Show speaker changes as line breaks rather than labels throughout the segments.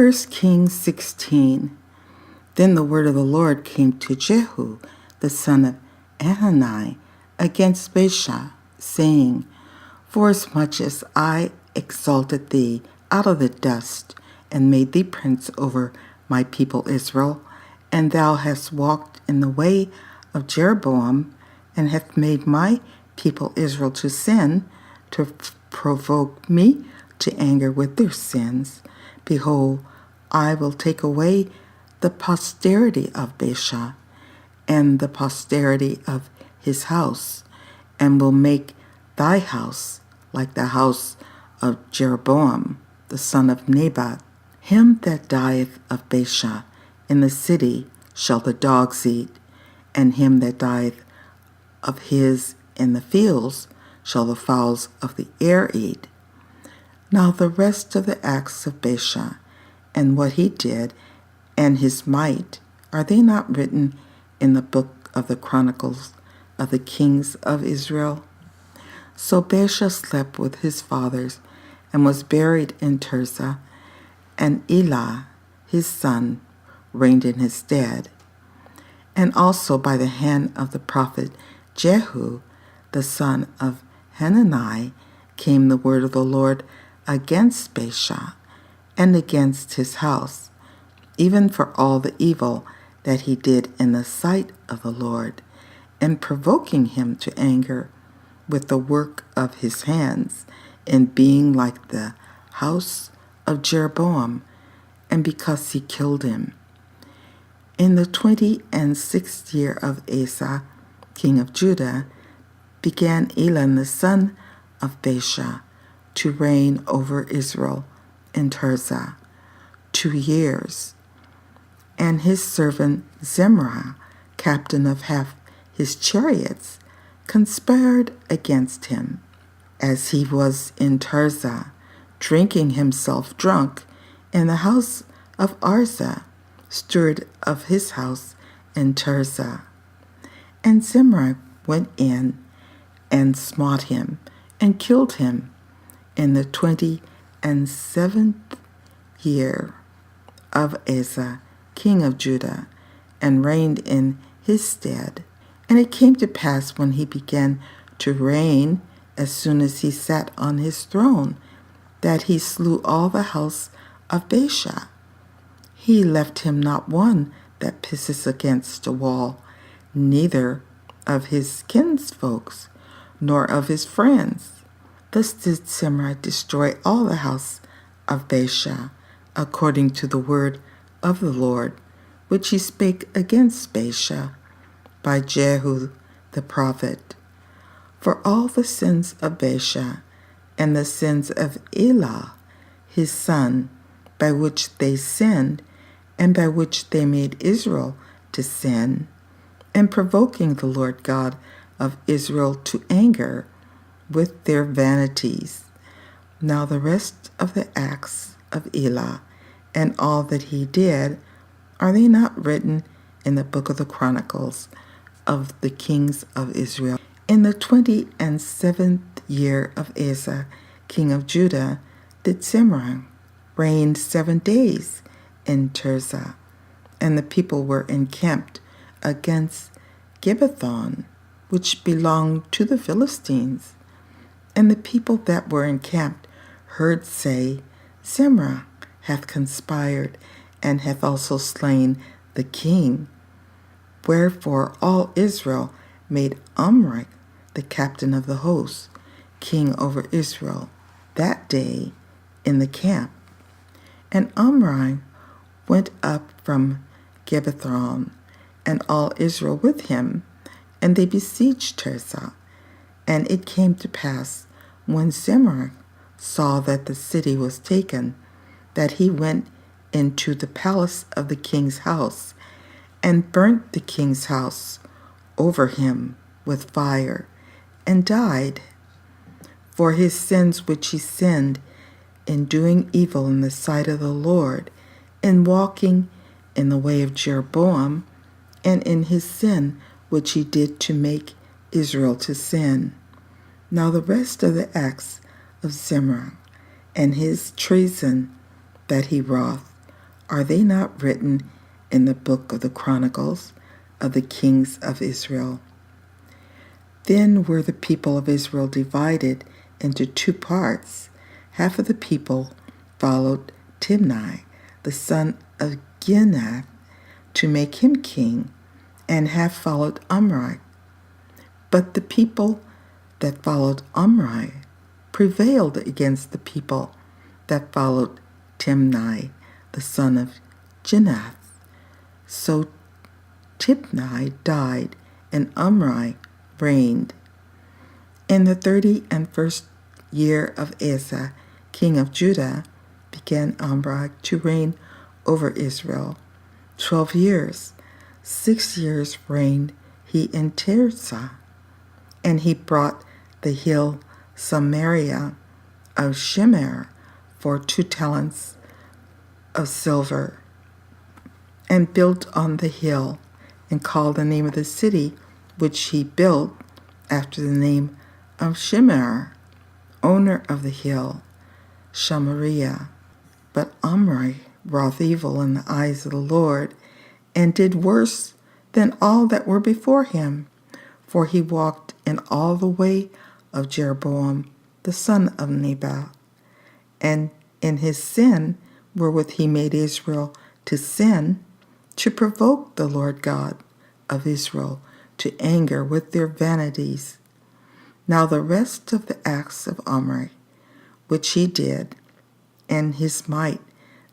1 Kings 16. Then the word of the Lord came to Jehu, the son of Hanani, against Baasha, saying, Forasmuch as I exalted thee out of the dust, and made thee prince over my people Israel, and thou hast walked in the way of Jeroboam, and hast made my people Israel to sin, to provoke me to anger with their sins, behold, I will take away the posterity of Baasha, and the posterity of his house, and will make thy house like the house of Jeroboam, the son of Nebat. Him that dieth of Baasha in the city shall the dogs eat, and him that dieth of his in the fields shall the fowls of the air eat. Now the rest of the acts of Baasha, and what he did, and his might, are they not written in the book of the Chronicles of the kings of Israel? So Baasha slept with his fathers, and was buried in Tirzah, and Elah, his son, reigned in his stead. And also by the hand of the prophet Jehu, the son of Hanani, came the word of the Lord against Baasha, and against his house, even for all the evil that he did in the sight of the Lord, and provoking him to anger with the work of his hands, in being like the house of Jeroboam, and because he killed him. In the 26th year of Asa, king of Judah, began Elah the son of Baasha to reign over Israel in Tirzah 2 years. And his servant Zimri, captain of half his chariots, conspired against him, as he was in Tirzah, drinking himself drunk in the house of Arza, steward of his house in Tirzah. And Zimri went in and smote him, and killed him in the 27th year of Asa, king of Judah, and reigned in his stead. And it came to pass, when he began to reign, as soon as he sat on his throne, that he slew all the house of Baasha. He left him not one that pisses against a wall, neither of his kinsfolks, nor of his friends. Thus did Zimri destroy all the house of Baasha, according to the word of the Lord, which he spake against Baasha by Jehu the prophet. For all the sins of Baasha, and the sins of Elah his son, by which they sinned, and by which they made Israel to sin, and provoking the Lord God of Israel to anger with their vanities. Now the rest of the acts of Elah, and all that he did, are they not written in the book of the Chronicles of the kings of Israel? In the 27th year of Asa, king of Judah, did Zimri reign 7 days in Tirzah, and the people were encamped against Gibbethon, which belonged to the Philistines. And the people that were encamped heard say, Zimri hath conspired, and hath also slain the king. Wherefore all Israel made Omri, the captain of the host, king over Israel, that day in the camp. And Omri went up from Gibbethon, and all Israel with him, and they besieged Tirzah. And it came to pass, when Zimri saw that the city was taken, that he went into the palace of the king's house, and burnt the king's house over him with fire, and died, for his sins which he sinned in doing evil in the sight of the Lord, in walking in the way of Jeroboam, and in his sin which he did to make Israel to sin. Now the rest of the acts of Zimri, and his treason that he wrought, Are they not written in the book of the Chronicles of the kings of Israel? Then were the people of Israel divided into two parts. Half of the people followed Timni, the son of Ginath, to make him king, and half followed Omri. But the people that followed Omri prevailed against the people that followed Timni, the son of Ginath. So Timni died, and Omri reigned. In the 31st year of Asa, king of Judah, began Omri to reign over Israel 12 years. 6 years reigned he in Tirzah, and he brought the hill Samaria of Shemer for 2 talents of silver, and built on the hill, and called the name of the city which he built after the name of Shemer, owner of the hill, Shamariah. But Omri wrought evil in the eyes of the Lord, and did worse than all that were before him, for he walked in all the way of Jeroboam the son of Nebat, and in his sin wherewith he made Israel to sin, to provoke the Lord God of Israel to anger with their vanities. Now the rest of the acts of Omri, which he did, and his might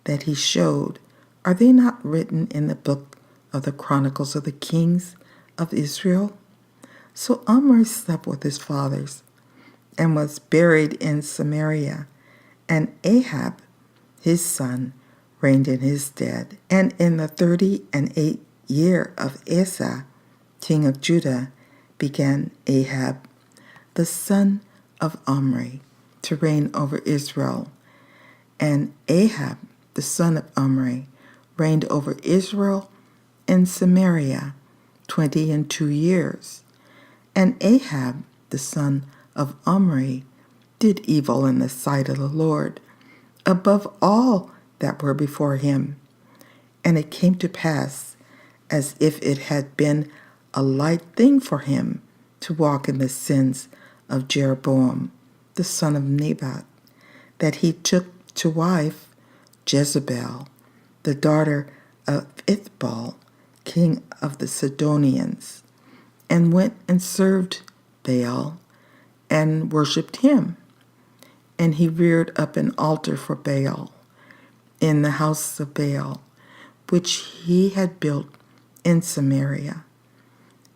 that he showed, are they not written in the book of the Chronicles of the kings of Israel? So Omri slept with his fathers, and was buried in Samaria, and Ahab, his son, reigned in his stead. And in the 38th year of Asa, king of Judah, began Ahab, the son of Omri, to reign over Israel. And Ahab, the son of Omri, reigned over Israel in Samaria 22 years. And Ahab, the son of Omri, did evil in the sight of the Lord, above all that were before him. And it came to pass, as if it had been a light thing for him to walk in the sins of Jeroboam, the son of Nebat, that he took to wife Jezebel, the daughter of Ithbal, king of the Sidonians, and went and served Baal and worshipped him. And he reared up an altar for Baal in the house of Baal, which he had built in Samaria.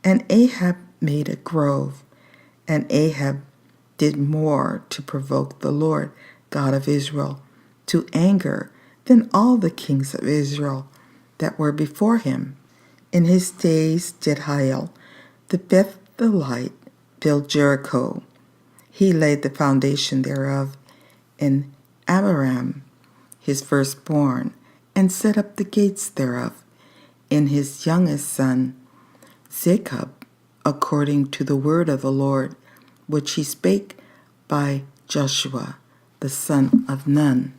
And Ahab made a grove, and Ahab did more to provoke the Lord God of Israel to anger than all the kings of Israel that were before him. In his days did Hiel the Bethelite build Jericho. He laid the foundation thereof in Abiram, his firstborn, and set up the gates thereof in his youngest son, Jacob, according to the word of the Lord, which he spake by Joshua, the son of Nun.